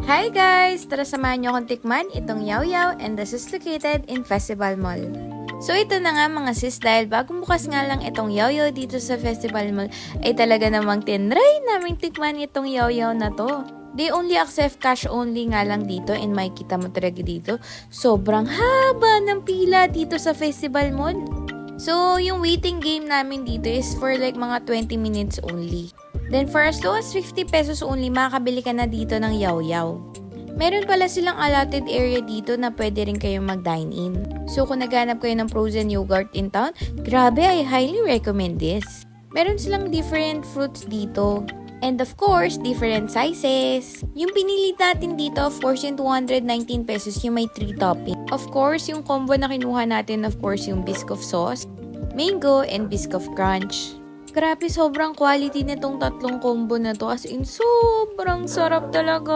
Hi guys! Tara samahan niyo akong tikman itong Yaw Yaw and this is located in Festival Mall. So ito na nga mga sis, dahil bagong bukas nga lang itong Yaw Yaw dito sa Festival Mall ay talaga namang tinry naming tikman itong Yaw Yaw na to. They only accept cash only nga lang dito and makikita mo talaga dito. Sobrang haba ng pila dito sa Festival Mall. So yung waiting game namin dito is for like mga 20 minutes only. Then for as low as 50 pesos only, makakabili ka na dito ng Yaw Yaw. Meron pala silang allotted area dito na pwede rin kayong mag-dine-in. So kung naghanap kayo ng frozen yogurt in town, grabe, I highly recommend this. Meron silang different fruits dito. And of course, different sizes. Yung pinili natin dito, of course, yung 219 pesos, yung may 3 topping. Of course, yung combo na kinuha natin, of course, yung Biscoff sauce, mango, and Biscoff crunch. Grabe, sobrang quality nitong tatlong combo na to. As in, sobrang sarap talaga.